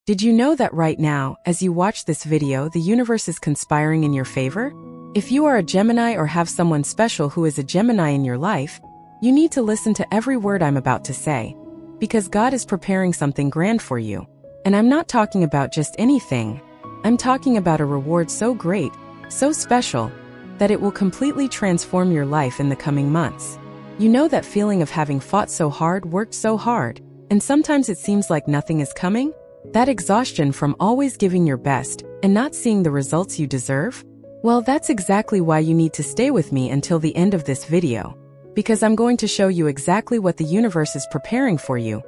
Did you know that right now, as you watch this video, the universe is conspiring in your favor? If you are a Gemini or have someone special who is a Gemini in your life, you need to listen to every word I'm about to say, because God is preparing something grand for you. And I'm not talking about just anything. I'm talking about a reward so great, so special, that it will completely transform your life in the coming months. You know that feeling of having fought so hard, worked so hard, and sometimes it seems like nothing is coming? That exhaustion from always giving your best and not seeing the results you deserve? Well, that's exactly why you need to stay with me until the end of this video, because I'm going to show you exactly what the universe is preparing for you,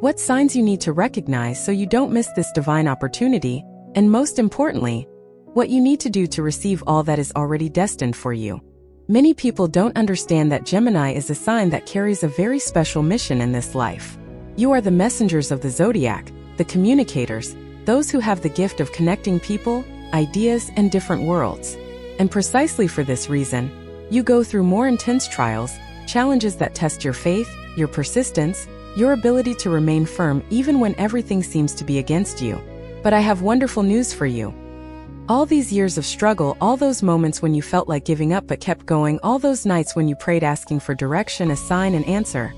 what signs you need to recognize so you don't miss this divine opportunity, and most importantly, what you need to do to receive all that is already destined for you. Many people don't understand that Gemini is a sign that carries a very special mission in this life. You are the messengers of the zodiac, the communicators, those who have the gift of connecting people, ideas, and different worlds. And precisely for this reason, you go through more intense trials, challenges that test your faith, your persistence, your ability to remain firm even when everything seems to be against you. But I have wonderful news for you. All these years of struggle, all those moments when you felt like giving up but kept going, all those nights when you prayed asking for direction, a sign, an answer,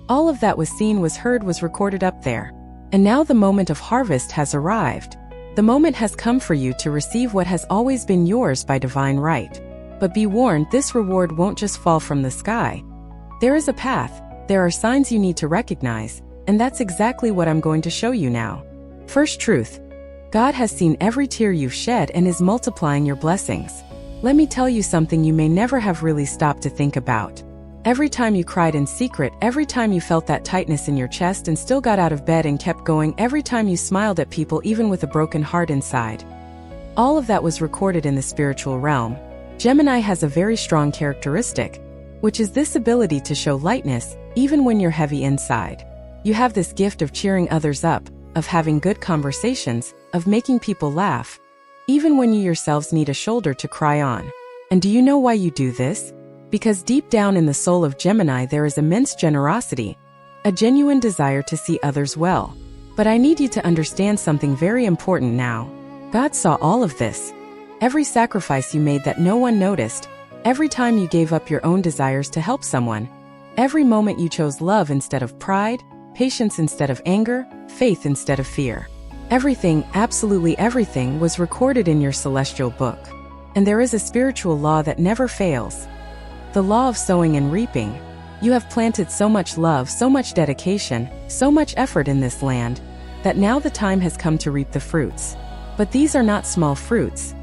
all of that was seen, was heard, was recorded up there. And now the moment of harvest has arrived. The moment has come for you to receive what has always been yours by divine right. But be warned, this reward won't just fall from the sky. There is a path, there are signs you need to recognize, and that's exactly what I'm going to show you now. First truth: God has seen every tear you've shed and is multiplying your blessings. Let me tell you something you may never have really stopped to think about. Every time you cried in secret, every time you felt that tightness in your chest and still got out of bed and kept going, every time you smiled at people even with a broken heart inside, all of that was recorded in the spiritual realm. Gemini has a very strong characteristic, which is this ability to show lightness even when you're heavy inside. You have this gift of cheering others up, of having good conversations, of making people laugh, even when you yourselves need a shoulder to cry on. And do you know why you do this? Because deep down in the soul of Gemini there is immense generosity, a genuine desire to see others well. But I need you to understand something very important now. God saw all of this. Every sacrifice you made that no one noticed, every time you gave up your own desires to help someone, every moment you chose love instead of pride, patience instead of anger, faith instead of fear. Everything, absolutely everything, was recorded in your celestial book. And there is a spiritual law that never fails. The law of sowing and reaping. You have planted so much love, so much dedication, so much effort in this land, that now the time has come to reap the fruits. But these are not small fruits.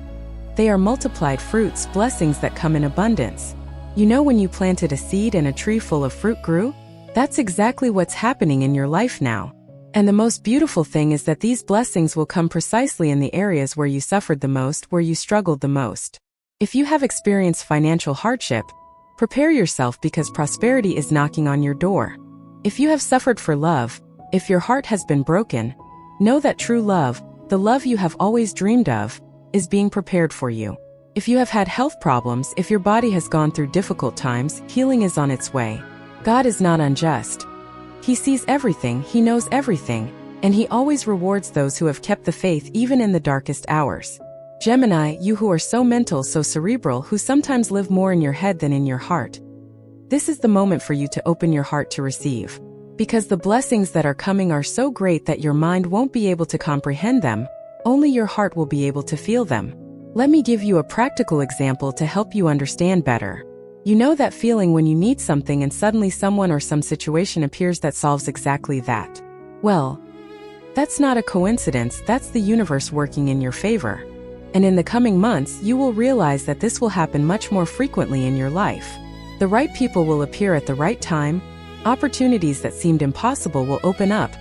They are multiplied fruits, blessings that come in abundance. You know when you planted a seed and a tree full of fruit grew? That's exactly what's happening in your life now. And the most beautiful thing is that these blessings will come precisely in the areas where you suffered the most, where you struggled the most. If you have experienced financial hardship, prepare yourself because prosperity is knocking on your door. If you have suffered for love, if your heart has been broken, know that true love, the love you have always dreamed of, is being prepared for you. If you have had health problems, if your body has gone through difficult times, healing is on its way. God is not unjust. He sees everything, He knows everything, and He always rewards those who have kept the faith even in the darkest hours. Gemini, you who are so mental, so cerebral, who sometimes live more in your head than in your heart. This is the moment for you to open your heart to receive. Because the blessings that are coming are so great that your mind won't be able to comprehend them, only your heart will be able to feel them. Let me give you a practical example to help you understand better. You know that feeling when you need something and suddenly someone or some situation appears that solves exactly that? Well, that's not a coincidence, that's the universe working in your favor. And in the coming months, you will realize that this will happen much more frequently in your life. The right people will appear at the right time, opportunities that seemed impossible will open up,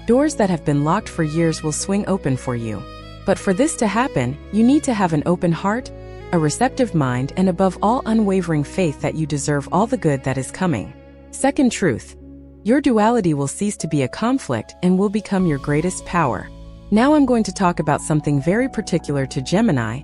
doors that have been locked for years will swing open for you. But for this to happen, you need to have an open heart, a receptive mind, and above all, unwavering faith that you deserve all the good that is coming. Second truth: your duality will cease to be a conflict and will become your greatest power. Now I'm going to talk about something very particular to Gemini,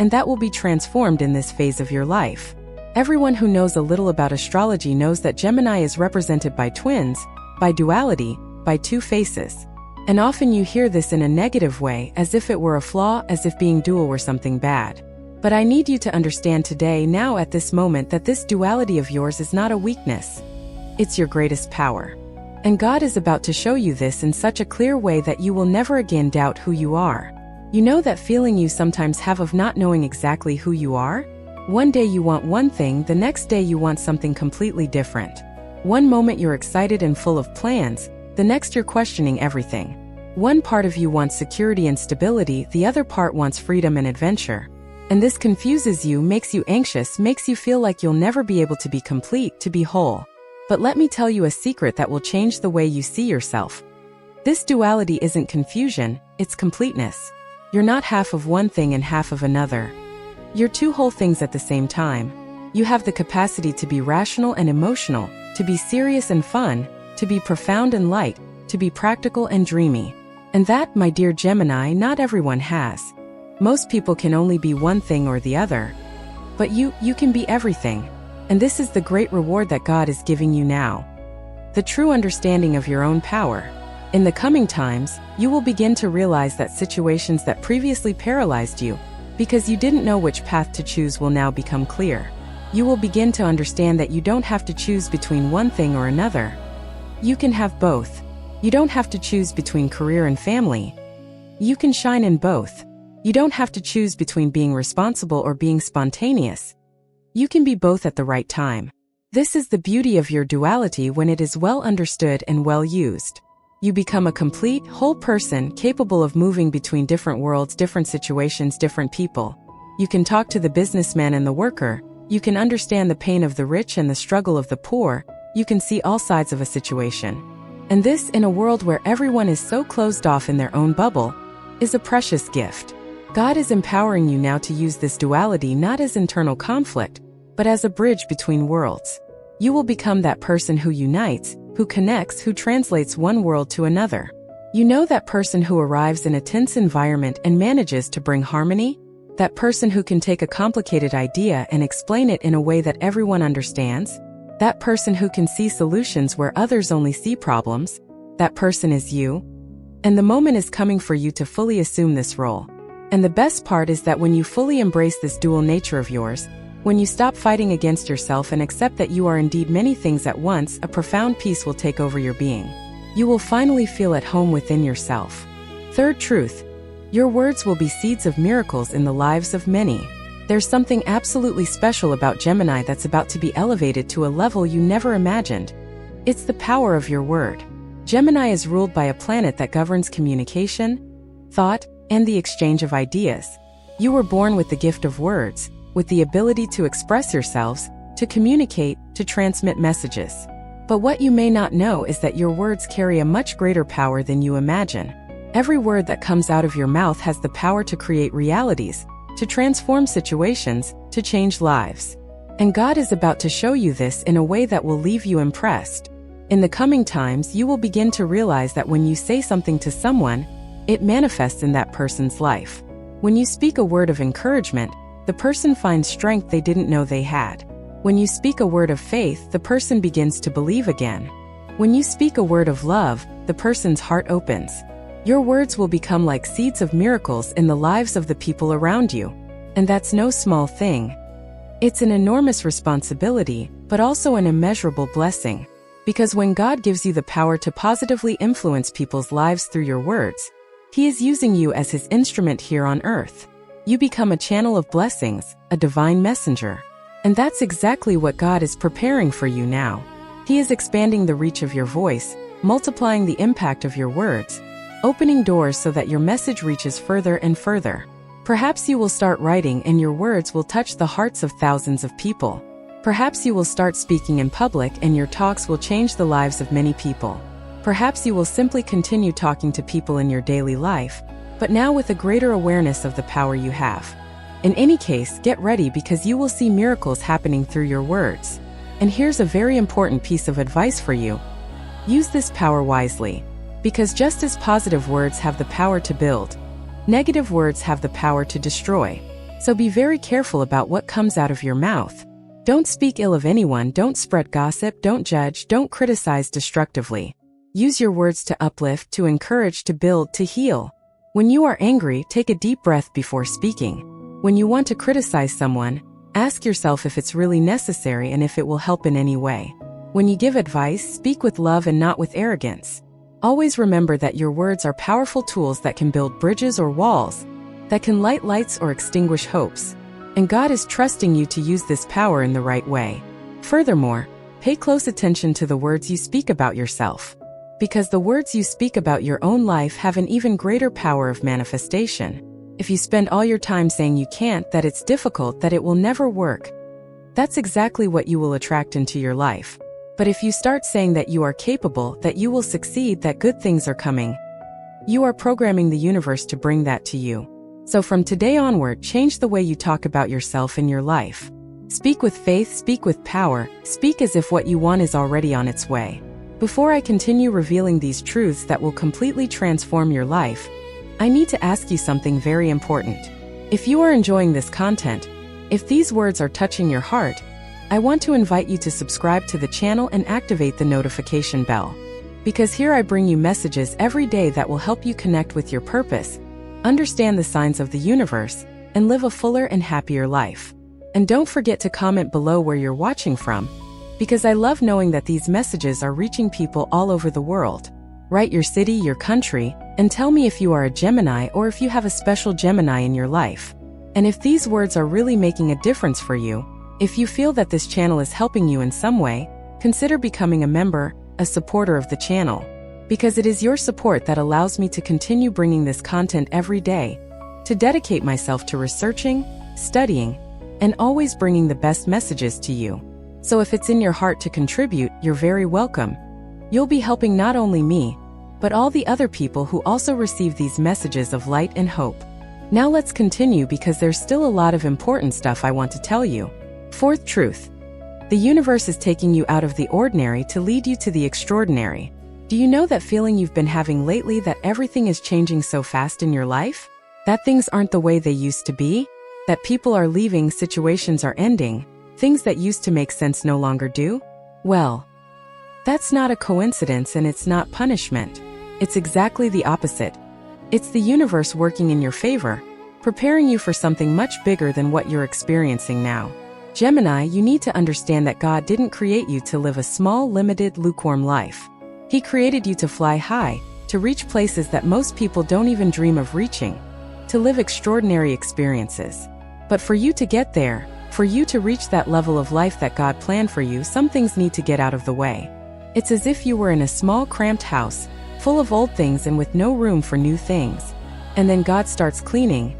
and that will be transformed in this phase of your life. Everyone who knows a little about astrology knows that Gemini is represented by twins, by duality, by two faces. And often you hear this in a negative way, as if it were a flaw, as if being dual were something bad. But I need you to understand today, now at this moment, that this duality of yours is not a weakness. It's your greatest power. And God is about to show you this in such a clear way that you will never again doubt who you are. You know that feeling you sometimes have of not knowing exactly who you are? One day you want one thing, the next day you want something completely different. One moment you're excited and full of plans, the next you're questioning everything. One part of you wants security and stability, the other part wants freedom and adventure. And this confuses you, makes you anxious, makes you feel like you'll never be able to be complete, to be whole. But let me tell you a secret that will change the way you see yourself. This duality isn't confusion, it's completeness. You're not half of one thing and half of another. You're two whole things at the same time. You have the capacity to be rational and emotional, to be serious and fun, to be profound and light, to be practical and dreamy. And that, my dear Gemini, not everyone has. Most people can only be one thing or the other. But you can be everything. And this is the great reward that God is giving you now. The true understanding of your own power. In the coming times, you will begin to realize that situations that previously paralyzed you, because you didn't know which path to choose, will now become clear. You will begin to understand that you don't have to choose between one thing or another. You can have both. You don't have to choose between career and family. You can shine in both. You don't have to choose between being responsible or being spontaneous. You can be both at the right time. This is the beauty of your duality when it is well understood and well used. You become a complete, whole person capable of moving between different worlds, different situations, different people. You can talk to the businessman and the worker. You can understand the pain of the rich and the struggle of the poor. You can see all sides of a situation. And this, in a world where everyone is so closed off in their own bubble, is a precious gift. God is empowering you now to use this duality not as internal conflict, but as a bridge between worlds. You will become that person who unites, who connects, who translates one world to another. You know, that person who arrives in a tense environment and manages to bring harmony? That person who can take a complicated idea and explain it in a way that everyone understands? That person who can see solutions where others only see problems? That person is you. And the moment is coming for you to fully assume this role. And the best part is that when you fully embrace this dual nature of yours, when you stop fighting against yourself and accept that you are indeed many things at once, a profound peace will take over your being. You will finally feel at home within yourself. Third truth. Your words will be seeds of miracles in the lives of many. There's something absolutely special about Gemini that's about to be elevated to a level you never imagined. It's the power of your word. Gemini is ruled by a planet that governs communication, thought, and the exchange of ideas. You were born with the gift of words, with the ability to express yourselves, to communicate, to transmit messages. But what you may not know is that your words carry a much greater power than you imagine. Every word that comes out of your mouth has the power to create realities, to transform situations, to change lives. And God is about to show you this in a way that will leave you impressed. In the coming times, you will begin to realize that when you say something to someone, it manifests in that person's life. When you speak a word of encouragement, the person finds strength they didn't know they had. When you speak a word of faith, the person begins to believe again. When you speak a word of love, the person's heart opens. Your words will become like seeds of miracles in the lives of the people around you. And that's no small thing. It's an enormous responsibility, but also an immeasurable blessing. Because when God gives you the power to positively influence people's lives through your words, He is using you as His instrument here on earth. You become a channel of blessings, a divine messenger. And that's exactly what God is preparing for you now. He is expanding the reach of your voice, multiplying the impact of your words, opening doors so that your message reaches further and further. Perhaps you will start writing and your words will touch the hearts of thousands of people. Perhaps you will start speaking in public and your talks will change the lives of many people. Perhaps you will simply continue talking to people in your daily life, but now with a greater awareness of the power you have. In any case, get ready because you will see miracles happening through your words. And here's a very important piece of advice for you. Use this power wisely. Because just as positive words have the power to build, negative words have the power to destroy. So be very careful about what comes out of your mouth. Don't speak ill of anyone, don't spread gossip, don't judge, don't criticize destructively. Use your words to uplift, to encourage, to build, to heal. When you are angry, take a deep breath before speaking. When you want to criticize someone, ask yourself if it's really necessary and if it will help in any way. When you give advice, speak with love and not with arrogance. Always remember that your words are powerful tools that can build bridges or walls, that can light lights or extinguish hopes. And God is trusting you to use this power in the right way. Furthermore, pay close attention to the words you speak about yourself, because the words you speak about your own life have an even greater power of manifestation. If you spend all your time saying you can't, that it's difficult, that it will never work, that's exactly what you will attract into your life. But if you start saying that you are capable, that you will succeed, that good things are coming, you are programming the universe to bring that to you. So from today onward, change the way you talk about yourself and your life. Speak with faith, speak with power, speak as if what you want is already on its way. Before I continue revealing these truths that will completely transform your life, I need to ask you something very important. If you are enjoying this content, if these words are touching your heart, I want to invite you to subscribe to the channel and activate the notification bell. Because here I bring you messages every day that will help you connect with your purpose, understand the signs of the universe, and live a fuller and happier life. And don't forget to comment below where you're watching from, because I love knowing that these messages are reaching people all over the world. Write your city, your country, and tell me if you are a Gemini or if you have a special Gemini in your life. And if these words are really making a difference for you, if you feel that this channel is helping you in some way, consider becoming a member, a supporter of the channel. Because it is your support that allows me to continue bringing this content every day, to dedicate myself to researching, studying, and always bringing the best messages to you. So if it's in your heart to contribute, you're very welcome. You'll be helping not only me, but all the other people who also receive these messages of light and hope. Now let's continue, because there's still a lot of important stuff I want to tell you. Fourth truth. The universe is taking you out of the ordinary to lead you to the extraordinary. Do you know that feeling you've been having lately, that everything is changing so fast in your life? That things aren't the way they used to be? That people are leaving, situations are ending, things that used to make sense no longer do? Well, that's not a coincidence, and it's not punishment. It's exactly the opposite. It's the universe working in your favor, preparing you for something much bigger than what you're experiencing now. Gemini, you need to understand that God didn't create you to live a small, limited, lukewarm life. He created you to fly high, to reach places that most people don't even dream of reaching, to live extraordinary experiences. But for you to get there, for you to reach that level of life that God planned for you, some things need to get out of the way. It's as if you were in a small, cramped house, full of old things and with no room for new things. And then God starts cleaning.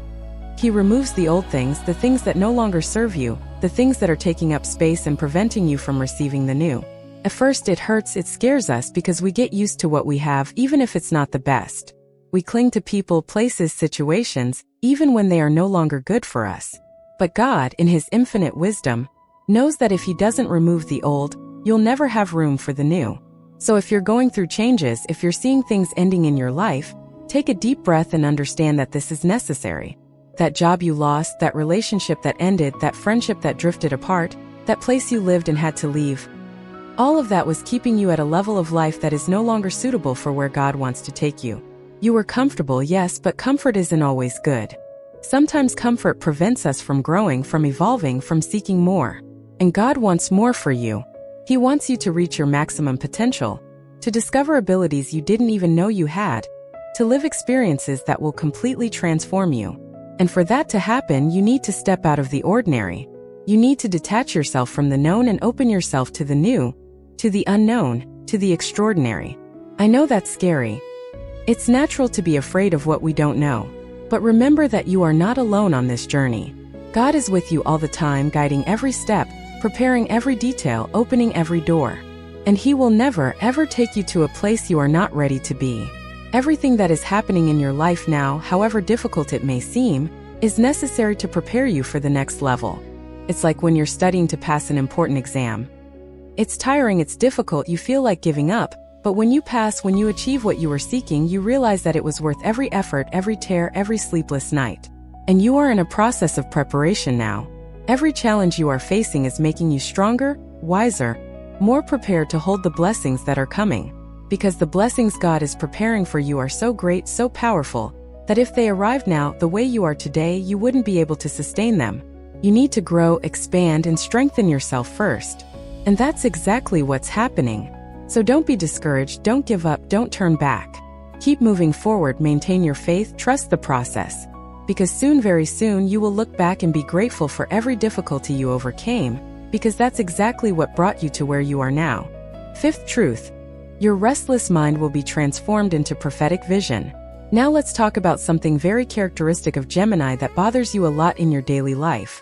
He removes the old things, the things that no longer serve you, the things that are taking up space and preventing you from receiving the new. At first it hurts, it scares us, because we get used to what we have, even if it's not the best. We cling to people, places, situations, even when they are no longer good for us. But God, in His infinite wisdom, knows that if He doesn't remove the old, you'll never have room for the new. So if you're going through changes, if you're seeing things ending in your life, take a deep breath and understand that this is necessary. That job you lost, that relationship that ended, that friendship that drifted apart, that place you lived and had to leave, all of that was keeping you at a level of life that is no longer suitable for where God wants to take you. You were comfortable, yes, but comfort isn't always good. Sometimes comfort prevents us from growing, from evolving, from seeking more. And God wants more for you. He wants you to reach your maximum potential, to discover abilities you didn't even know you had, to live experiences that will completely transform you. And for that to happen, you need to step out of the ordinary. You need to detach yourself from the known and open yourself to the new, to the unknown, to the extraordinary. I know that's scary. It's natural to be afraid of what we don't know. But remember that you are not alone on this journey. God is with you all the time, guiding every step, preparing every detail, opening every door. And He will never, ever take you to a place you are not ready to be. Everything that is happening in your life now, however difficult it may seem, is necessary to prepare you for the next level. It's like when you're studying to pass an important exam. It's tiring, it's difficult, you feel like giving up, but when you pass, when you achieve what you were seeking, you realize that it was worth every effort, every tear, every sleepless night. And you are in a process of preparation now. Every challenge you are facing is making you stronger, wiser, more prepared to hold the blessings that are coming. because the blessings God is preparing for you are so great, so powerful, that if they arrived now the way you are today, you wouldn't be able to sustain them. You need to grow, expand, and strengthen yourself first. And that's exactly what's happening. So don't be discouraged, don't give up, don't turn back. Keep moving forward, maintain your faith, trust the process. Because soon, very soon, you will look back and be grateful for every difficulty you overcame, because that's exactly what brought you to where you are now. Fifth truth. Your restless mind will be transformed into prophetic vision. Now let's talk about something very characteristic of Gemini that bothers you a lot in your daily life.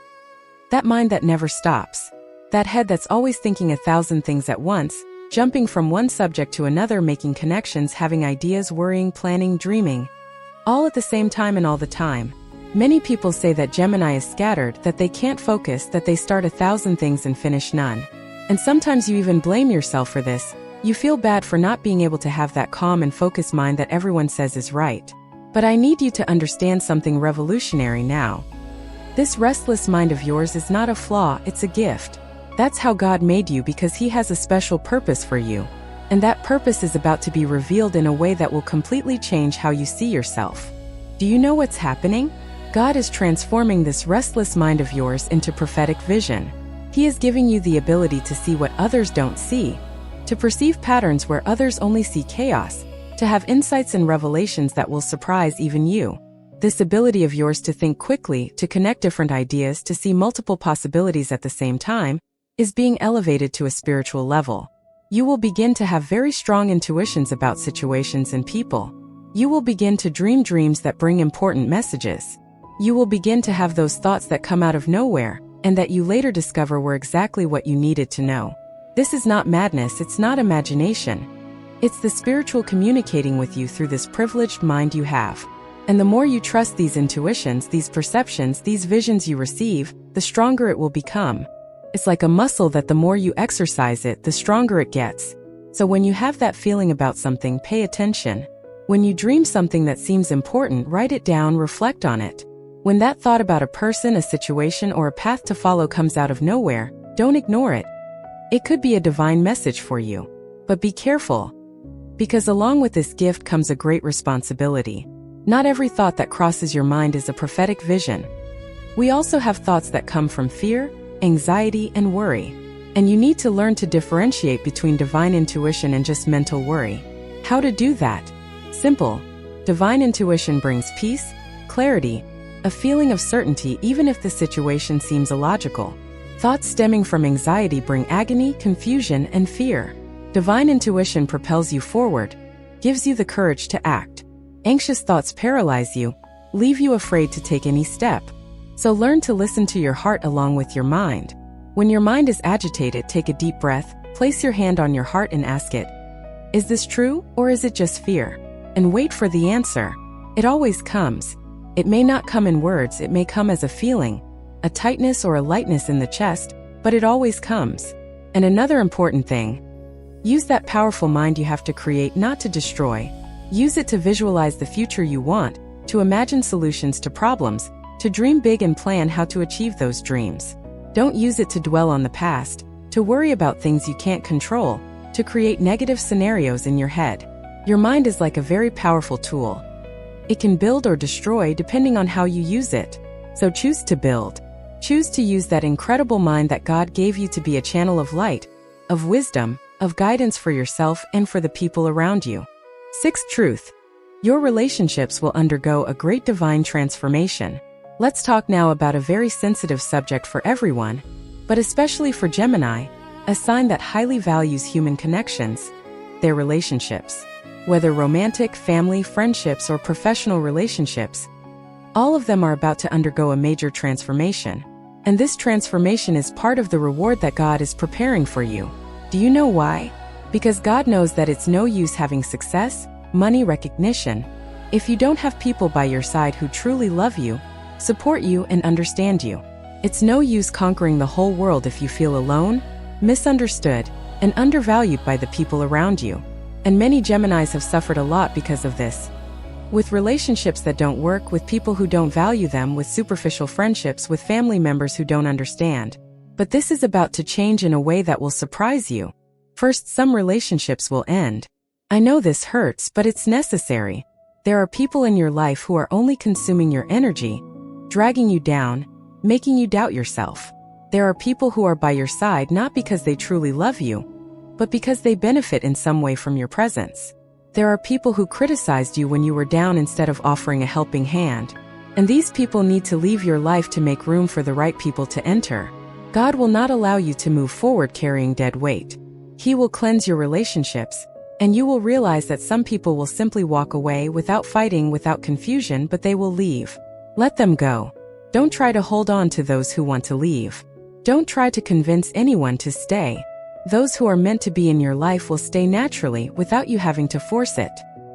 That mind that never stops. That head that's always thinking 1,000 things at once, jumping from one subject to another, making connections, having ideas, worrying, planning, dreaming. All at the same time and all the time. Many people say that Gemini is scattered, that they can't focus, that they start 1,000 things and finish none. And sometimes you even blame yourself for this. You feel bad for not being able to have that calm and focused mind that everyone says is right. But I need you to understand something revolutionary now. This restless mind of yours is not a flaw, it's a gift. That's how God made you, because He has a special purpose for you. And that purpose is about to be revealed in a way that will completely change how you see yourself. Do you know what's happening? God is transforming this restless mind of yours into prophetic vision. He is giving you the ability to see what others don't see, to perceive patterns where others only see chaos, to have insights and revelations that will surprise even you. This ability of yours to think quickly, to connect different ideas, to see multiple possibilities at the same time, is being elevated to a spiritual level. You will begin to have very strong intuitions about situations and people. You will begin to dream dreams that bring important messages. You will begin to have those thoughts that come out of nowhere, and that you later discover were exactly what you needed to know. This is not madness, it's not imagination. It's the spiritual communicating with you through this privileged mind you have. And the more you trust these intuitions, these perceptions, these visions you receive, the stronger it will become. It's like a muscle that the more you exercise it, the stronger it gets. So when you have that feeling about something, pay attention. When you dream something that seems important, write it down, reflect on it. When that thought about a person, a situation, or a path to follow comes out of nowhere, don't ignore it. It could be a divine message for you. But be careful, because along with this gift comes a great responsibility. Not every thought that crosses your mind is a prophetic vision. We also have thoughts that come from fear, anxiety, and worry. And you need to learn to differentiate between divine intuition and just mental worry. How to do that? Simple. Divine intuition brings peace, clarity, a feeling of certainty even if the situation seems illogical. Thoughts stemming from anxiety bring agony, confusion, and fear. Divine intuition propels you forward, gives you the courage to act. Anxious thoughts paralyze you, leave you afraid to take any step. So learn to listen to your heart along with your mind. When your mind is agitated, take a deep breath, place your hand on your heart and ask it, is this true, or is it just fear? And wait for the answer. It always comes. It may not come in words, it may come as a feeling, a tightness or a lightness in the chest, but it always comes. And another important thing, use that powerful mind you have to create, not to destroy. Use it to visualize the future you want, to imagine solutions to problems, to dream big and plan how to achieve those dreams. Don't use it to dwell on the past, to worry about things you can't control, to create negative scenarios in your head. Your mind is like a very powerful tool. It can build or destroy depending on how you use it. So choose to build. Choose to use that incredible mind that God gave you to be a channel of light, of wisdom, of guidance for yourself and for the people around you. Sixth truth. Your relationships will undergo a great divine transformation. Let's talk now about a very sensitive subject for everyone, but especially for Gemini, a sign that highly values human connections, their relationships. Whether romantic, family, friendships, or professional relationships, all of them are about to undergo a major transformation. And this transformation is part of the reward that God is preparing for you. Do you know why? Because God knows that it's no use having success, money, recognition, if you don't have people by your side who truly love you, support you, and understand you. It's no use conquering the whole world if you feel alone, misunderstood, and undervalued by the people around you. And many Geminis have suffered a lot because of this. With relationships that don't work, with people who don't value them, with superficial friendships, with family members who don't understand. But this is about to change in a way that will surprise you. First, some relationships will end. I know this hurts, but it's necessary. There are people in your life who are only consuming your energy, dragging you down, making you doubt yourself. There are people who are by your side not because they truly love you, but because they benefit in some way from your presence. There are people who criticized you when you were down instead of offering a helping hand. And these people need to leave your life to make room for the right people to enter. God will not allow you to move forward carrying dead weight. He will cleanse your relationships, and you will realize that some people will simply walk away without fighting, without confusion, but they will leave. Let them go. Don't try to hold on to those who want to leave. Don't try to convince anyone to stay. Those who are meant to be in your life will stay naturally without you having to force it.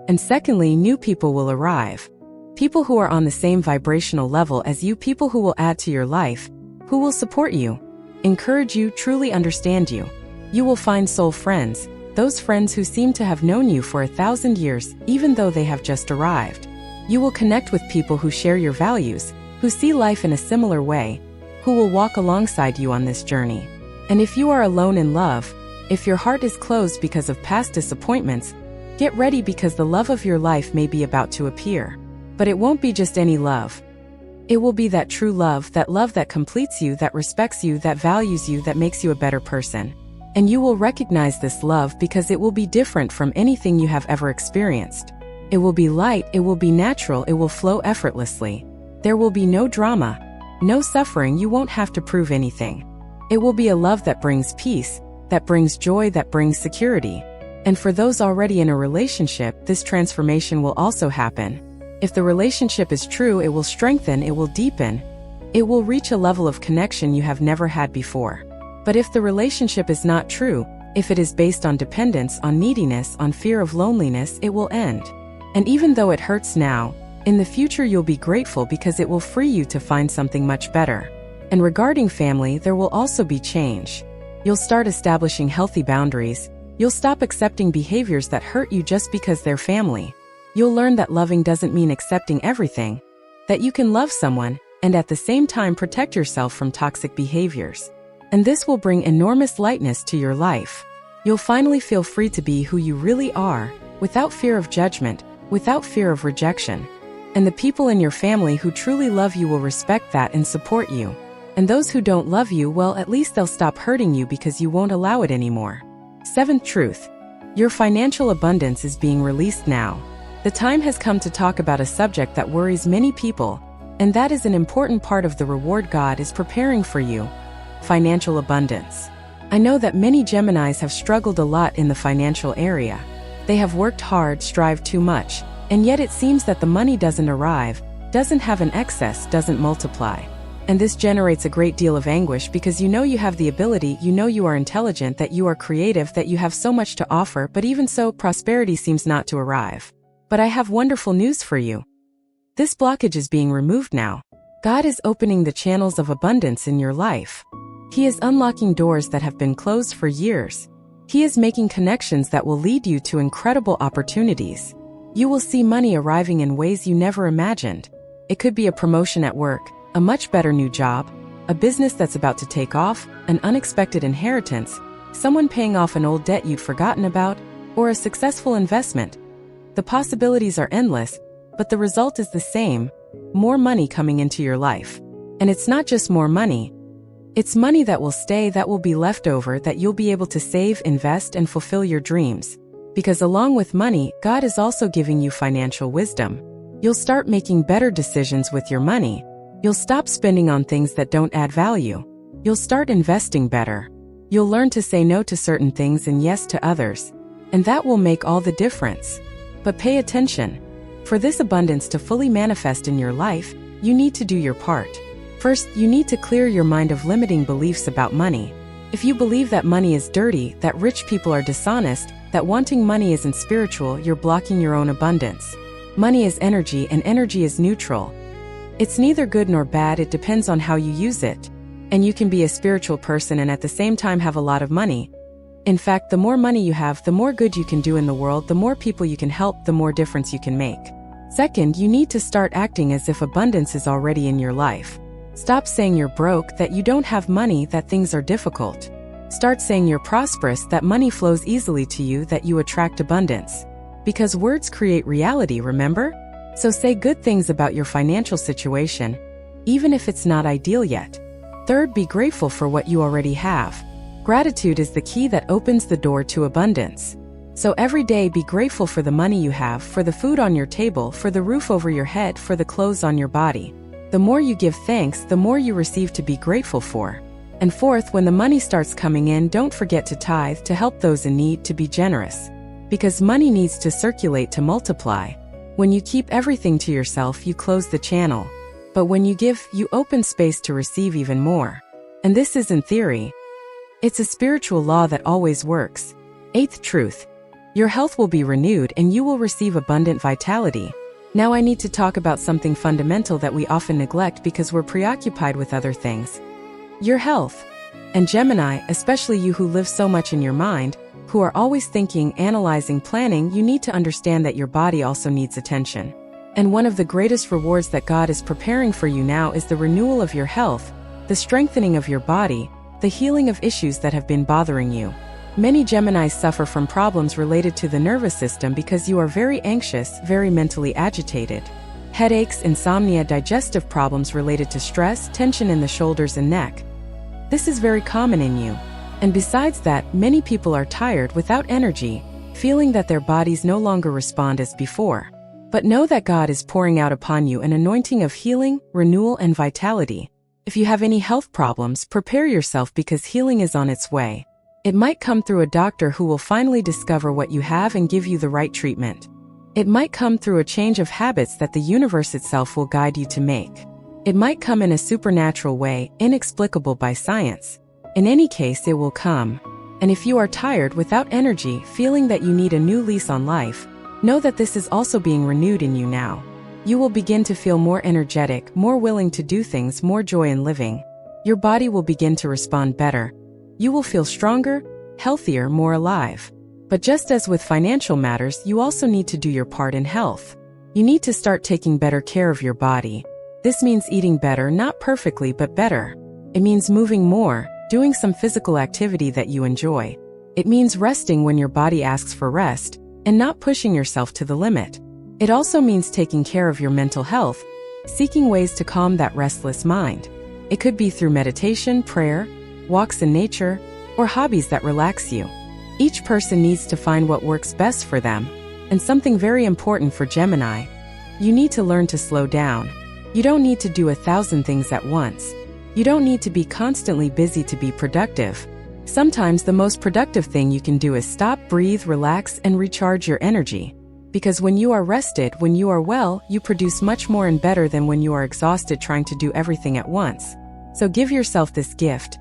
And secondly, new people will arrive. People who are on the same vibrational level as you, people who will add to your life, who will support you, encourage you, truly understand you. You will find soul friends, those friends who seem to have known you for 1,000 years, even though they have just arrived. You will connect with people who share your values, who see life in a similar way, who will walk alongside you on this journey. And if you are alone in love, if your heart is closed because of past disappointments, get ready because the love of your life may be about to appear. But it won't be just any love. It will be that true love that completes you, that respects you, that values you, that makes you a better person. And you will recognize this love because it will be different from anything you have ever experienced. It will be light, it will be natural, it will flow effortlessly. There will be no drama, no suffering, you won't have to prove anything. It will be a love that brings peace, that brings joy, that brings security. And for those already in a relationship, this transformation will also happen. If the relationship is true, it will strengthen, it will deepen. It will reach a level of connection you have never had before. But if the relationship is not true, if it is based on dependence, on neediness, on fear of loneliness, it will end. And even though it hurts now, in the future you'll be grateful because it will free you to find something much better. And regarding family, there will also be change. You'll start establishing healthy boundaries. You'll stop accepting behaviors that hurt you just because they're family. You'll learn that loving doesn't mean accepting everything, that you can love someone and at the same time protect yourself from toxic behaviors. And this will bring enormous lightness to your life. You'll finally feel free to be who you really are, without fear of judgment, without fear of rejection. And the people in your family who truly love you will respect that and support you. And those who don't love you, well, at least they'll stop hurting you because you won't allow it anymore. Seventh truth. Your financial abundance is being released now. The time has come to talk about a subject that worries many people, and that is an important part of the reward God is preparing for you: financial abundance. I know that many Geminis have struggled a lot in the financial area. They have worked hard, strived too much, and yet it seems that the money doesn't arrive, doesn't have an excess, doesn't multiply. And this generates a great deal of anguish because you know you have the ability, you know you are intelligent, that you are creative, that you have so much to offer, but even so, prosperity seems not to arrive. But I have wonderful news for you. This blockage is being removed now. God is opening the channels of abundance in your life. He is unlocking doors that have been closed for years. He is making connections that will lead you to incredible opportunities. You will see money arriving in ways you never imagined. It could be a promotion at work, a much better new job, a business that's about to take off, an unexpected inheritance, someone paying off an old debt you'd forgotten about, or a successful investment. The possibilities are endless, but the result is the same: more money coming into your life. And it's not just more money. It's money that will stay, that will be left over, that you'll be able to save, invest, and fulfill your dreams. Because along with money, God is also giving you financial wisdom. You'll start making better decisions with your money. You'll stop spending on things that don't add value. You'll start investing better. You'll learn to say no to certain things and yes to others. And that will make all the difference. But pay attention. For this abundance to fully manifest in your life, you need to do your part. First, you need to clear your mind of limiting beliefs about money. If you believe that money is dirty, that rich people are dishonest, that wanting money isn't spiritual, you're blocking your own abundance. Money is energy, and energy is neutral. It's neither good nor bad, it depends on how you use it. And you can be a spiritual person and at the same time have a lot of money. In fact, the more money you have, the more good you can do in the world, the more people you can help, the more difference you can make. Second, you need to start acting as if abundance is already in your life. Stop saying you're broke, that you don't have money, that things are difficult. Start saying you're prosperous, that money flows easily to you, that you attract abundance. Because words create reality, remember? So say good things about your financial situation, even if it's not ideal yet. Third, be grateful for what you already have. Gratitude is the key that opens the door to abundance. So every day be grateful for the money you have, for the food on your table, for the roof over your head, for the clothes on your body. The more you give thanks, the more you receive to be grateful for. And fourth, when the money starts coming in, don't forget to tithe, to help those in need, to be generous. Because money needs to circulate to multiply. When you keep everything to yourself, you close the channel. But when you give, you open space to receive even more. And this isn't theory. It's a spiritual law that always works. Eighth truth. Your health will be renewed and you will receive abundant vitality. Now I need to talk about something fundamental that we often neglect because we're preoccupied with other things. Your health. And Gemini, especially you who live so much in your mind, who are always thinking, analyzing, planning, you need to understand that your body also needs attention. And one of the greatest rewards that God is preparing for you now is the renewal of your health, the strengthening of your body, the healing of issues that have been bothering you. Many Geminis suffer from problems related to the nervous system because you are very anxious, very mentally agitated. Headaches, insomnia, digestive problems related to stress, tension in the shoulders and neck. This is very common in you. And besides that, many people are tired, without energy, feeling that their bodies no longer respond as before. But know that God is pouring out upon you an anointing of healing, renewal, and vitality. If you have any health problems, prepare yourself because healing is on its way. It might come through a doctor who will finally discover what you have and give you the right treatment. It might come through a change of habits that the universe itself will guide you to make. It might come in a supernatural way, inexplicable by science. In any case, it will come. And if you are tired, without energy, feeling that you need a new lease on life, know that this is also being renewed in you now. You will begin to feel more energetic, more willing to do things, more joy in living. Your body will begin to respond better. You will feel stronger, healthier, more alive. But just as with financial matters, you also need to do your part in health. You need to start taking better care of your body. This means eating better, not perfectly, but better. It means moving more, doing some physical activity that you enjoy. It means resting when your body asks for rest, and not pushing yourself to the limit. It also means taking care of your mental health, seeking ways to calm that restless mind. It could be through meditation, prayer, walks in nature, or hobbies that relax you. Each person needs to find what works best for them. And something very important for Gemini, you need to learn to slow down. You don't need to do 1,000 things at once. You don't need to be constantly busy to be productive. Sometimes the most productive thing you can do is stop, breathe, relax, and recharge your energy. Because when you are rested, when you are well, you produce much more and better than when you are exhausted trying to do everything at once. So give yourself this gift.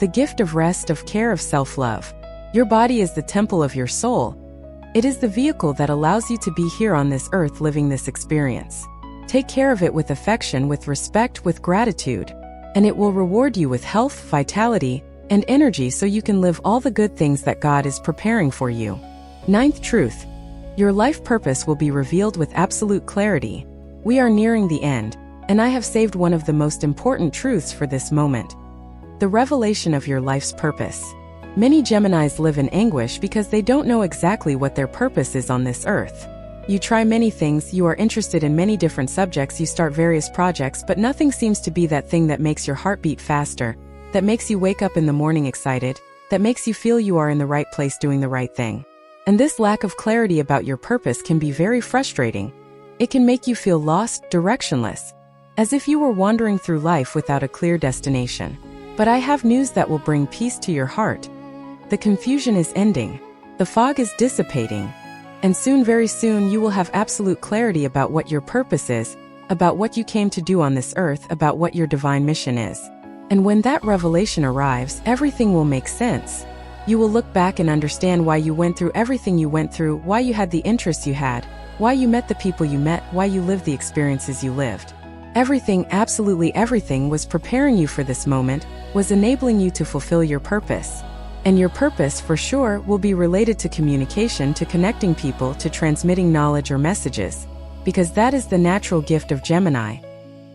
The gift of rest, of care, of self-love. Your body is the temple of your soul. It is the vehicle that allows you to be here on this earth living this experience. Take care of it with affection, with respect, with gratitude. And it will reward you with health, vitality, and energy so you can live all the good things that God is preparing for you. Ninth truth. Your life purpose will be revealed with absolute clarity. We are nearing the end, and I have saved one of the most important truths for this moment. The revelation of your life's purpose. Many Geminis live in anguish because they don't know exactly what their purpose is on this earth. You try many things, you are interested in many different subjects, you start various projects, but nothing seems to be that thing that makes your heart beat faster, that makes you wake up in the morning excited, that makes you feel you are in the right place doing the right thing. And this lack of clarity about your purpose can be very frustrating. It can make you feel lost, directionless, as if you were wandering through life without a clear destination. But I have news that will bring peace to your heart. The confusion is ending. The fog is dissipating. And soon, very soon, you will have absolute clarity about what your purpose is, about what you came to do on this earth, about what your divine mission is. And when that revelation arrives, everything will make sense. You will look back and understand why you went through everything you went through, why you had the interests you had, why you met the people you met, why you lived the experiences you lived. Everything, absolutely everything, was preparing you for this moment, was enabling you to fulfill your purpose. And your purpose, for sure, will be related to communication, to connecting people, to transmitting knowledge or messages. Because that is the natural gift of Gemini.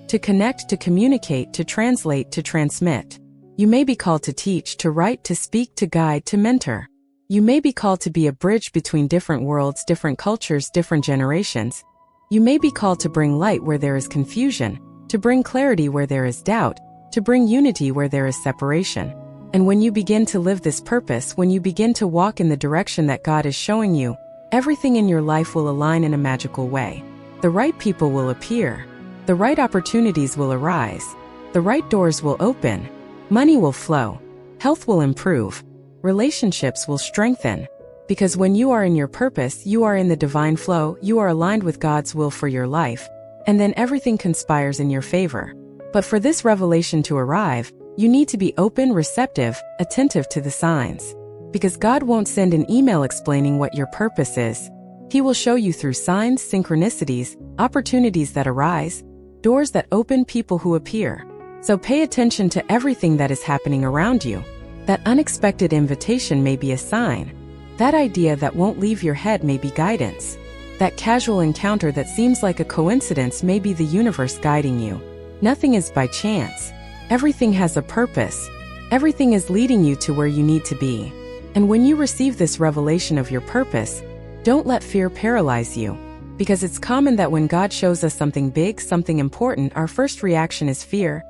To connect, to communicate, to translate, to transmit. You may be called to teach, to write, to speak, to guide, to mentor. You may be called to be a bridge between different worlds, different cultures, different generations. You may be called to bring light where there is confusion, to bring clarity where there is doubt, to bring unity where there is separation. And when you begin to live this purpose, when you begin to walk in the direction that God is showing you, everything in your life will align in a magical way. The right people will appear. The right opportunities will arise. The right doors will open. Money will flow. Health will improve. Relationships will strengthen. Because when you are in your purpose, you are in the divine flow, you are aligned with God's will for your life, and then everything conspires in your favor. But for this revelation to arrive, you need to be open, receptive, attentive to the signs. Because God won't send an email explaining what your purpose is. He will show you through signs, synchronicities, opportunities that arise, doors that open, people who appear. So pay attention to everything that is happening around you. That unexpected invitation may be a sign. That idea that won't leave your head may be guidance. That casual encounter that seems like a coincidence may be the universe guiding you. Nothing is by chance. Everything has a purpose. Everything is leading you to where you need to be. And when you receive this revelation of your purpose, don't let fear paralyze you. Because it's common that when God shows us something big, something important, our first reaction is fear.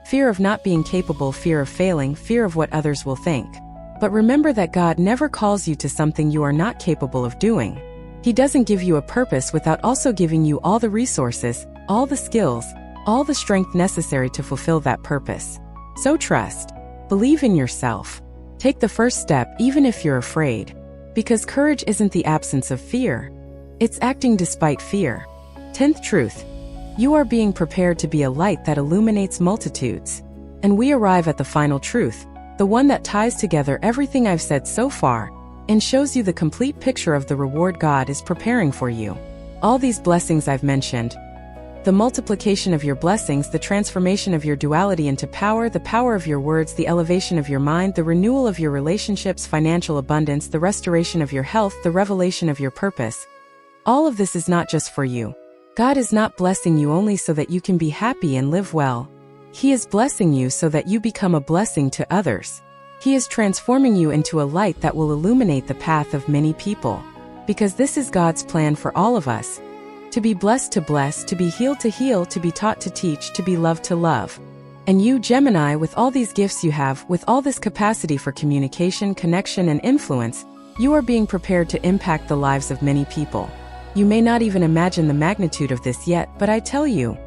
Fear of not being capable, fear of failing, fear of what others will think. But remember that God never calls you to something you are not capable of doing. He doesn't give you a purpose without also giving you all the resources, all the skills, all the strength necessary to fulfill that purpose. So trust. Believe in yourself. Take the first step even if you're afraid. Because courage isn't the absence of fear. It's acting despite fear. 10th truth. You are being prepared to be a light that illuminates multitudes. And we arrive at the final truth, the one that ties together everything I've said so far, and shows you the complete picture of the reward God is preparing for you. All these blessings I've mentioned, the multiplication of your blessings, the transformation of your duality into power, the power of your words, the elevation of your mind, the renewal of your relationships, financial abundance, the restoration of your health, the revelation of your purpose. All of this is not just for you. God is not blessing you only so that you can be happy and live well. He is blessing you so that you become a blessing to others. He is transforming you into a light that will illuminate the path of many people. Because this is God's plan for all of us. To be blessed to bless, to be healed to heal, to be taught to teach, to be loved to love. And you, Gemini, with all these gifts you have, with all this capacity for communication, connection, and influence, you are being prepared to impact the lives of many people. You may not even imagine the magnitude of this yet, but I tell you,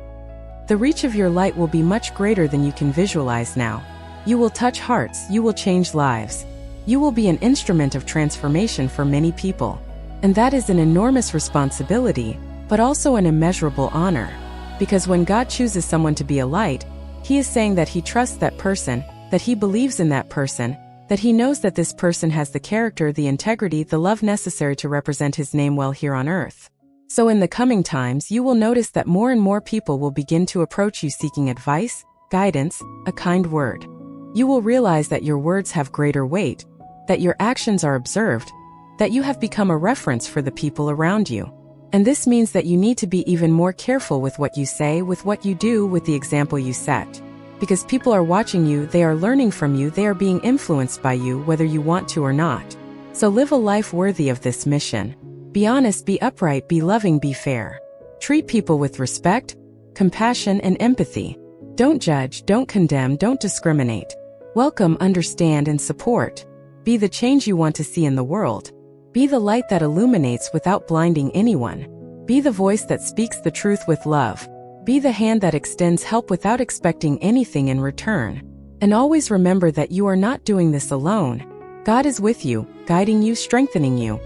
the reach of your light will be much greater than you can visualize now. You will touch hearts, you will change lives. You will be an instrument of transformation for many people. And that is an enormous responsibility, but also an immeasurable honor. Because when God chooses someone to be a light, He is saying that He trusts that person, that He believes in that person, that He knows that this person has the character, the integrity, the love necessary to represent His name well here on earth. So in the coming times, you will notice that more and more people will begin to approach you seeking advice, guidance, a kind word. You will realize that your words have greater weight, that your actions are observed, that you have become a reference for the people around you. And this means that you need to be even more careful with what you say, with what you do, with the example you set. Because people are watching you, they are learning from you, they are being influenced by you, whether you want to or not. So live a life worthy of this mission. Be honest, be upright, be loving, be fair. Treat people with respect, compassion, and empathy. Don't judge, don't condemn, don't discriminate. Welcome, understand, and support. Be the change you want to see in the world. Be the light that illuminates without blinding anyone. Be the voice that speaks the truth with love. Be the hand that extends help without expecting anything in return. And always remember that you are not doing this alone. God is with you, guiding you, strengthening you,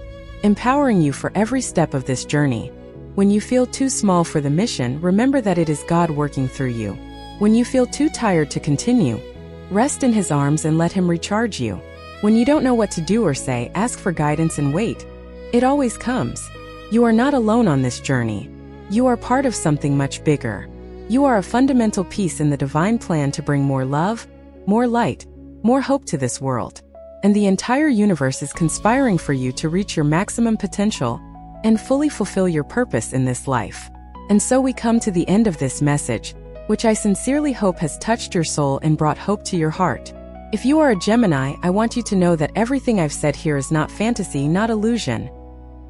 empowering you for every step of this journey. When you feel too small for the mission, remember that it is God working through you. When you feel too tired to continue, rest in His arms and let Him recharge you. When you don't know what to do or say, ask for guidance and wait. It always comes. You are not alone on this journey. You are part of something much bigger. You are a fundamental piece in the divine plan to bring more love, more light, more hope to this world. And the entire universe is conspiring for you to reach your maximum potential and fully fulfill your purpose in this life. And so we come to the end of this message, which I sincerely hope has touched your soul and brought hope to your heart. If you are a Gemini, I want you to know that everything I've said here is not fantasy, not illusion.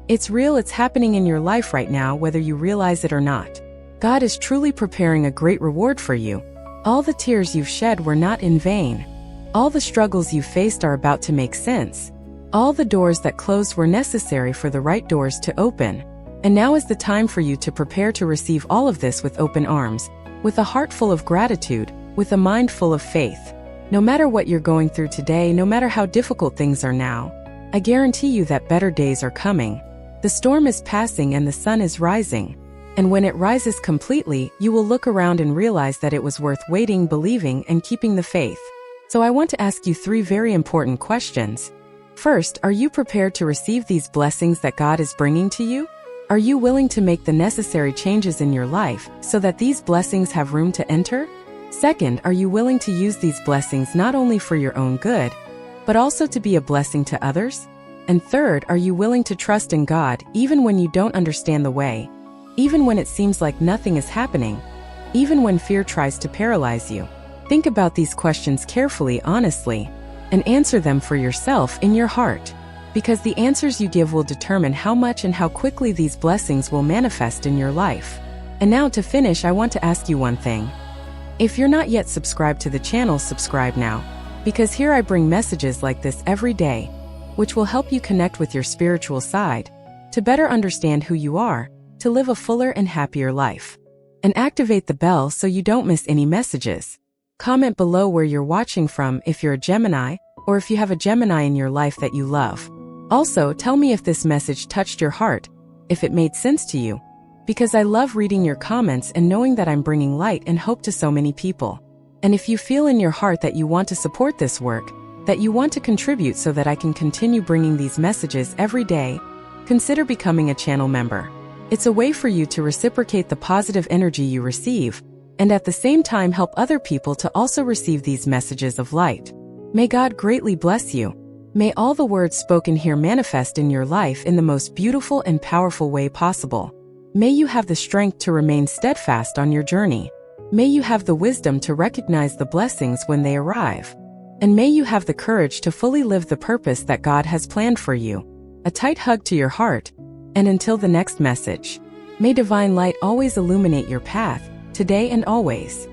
It's real, it's happening in your life right now, whether you realize it or not. God is truly preparing a great reward for you. All the tears you've shed were not in vain. All the struggles you faced are about to make sense. All the doors that closed were necessary for the right doors to open. And now is the time for you to prepare to receive all of this with open arms, with a heart full of gratitude, with a mind full of faith. No matter what you're going through today, no matter how difficult things are now, I guarantee you that better days are coming. The storm is passing and the sun is rising. And when it rises completely, you will look around and realize that it was worth waiting, believing, and keeping the faith. So I want to ask you 3 very important questions. First, are you prepared to receive these blessings that God is bringing to you? Are you willing to make the necessary changes in your life so that these blessings have room to enter? Second, are you willing to use these blessings not only for your own good, but also to be a blessing to others? And third, are you willing to trust in God even when you don't understand the way, even when it seems like nothing is happening, even when fear tries to paralyze you? Think about these questions carefully, honestly, and answer them for yourself in your heart, because the answers you give will determine how much and how quickly these blessings will manifest in your life. And now to finish, I want to ask you one thing. If you're not yet subscribed to the channel, subscribe now, because here I bring messages like this every day, which will help you connect with your spiritual side, to better understand who you are, to live a fuller and happier life. And activate the bell so you don't miss any messages. Comment below where you're watching from if you're a Gemini, or if you have a Gemini in your life that you love. Also, tell me if this message touched your heart, if it made sense to you, because I love reading your comments and knowing that I'm bringing light and hope to so many people. And if you feel in your heart that you want to support this work, that you want to contribute so that I can continue bringing these messages every day, consider becoming a channel member. It's a way for you to reciprocate the positive energy you receive, and at the same time help other people to also receive these messages of light. May God greatly bless you. May all the words spoken here manifest in your life in the most beautiful and powerful way possible. May you have the strength to remain steadfast on your journey. May you have the wisdom to recognize the blessings when they arrive. And may you have the courage to fully live the purpose that God has planned for you. A tight hug to your heart. And until the next message, may divine light always illuminate your path, today and always.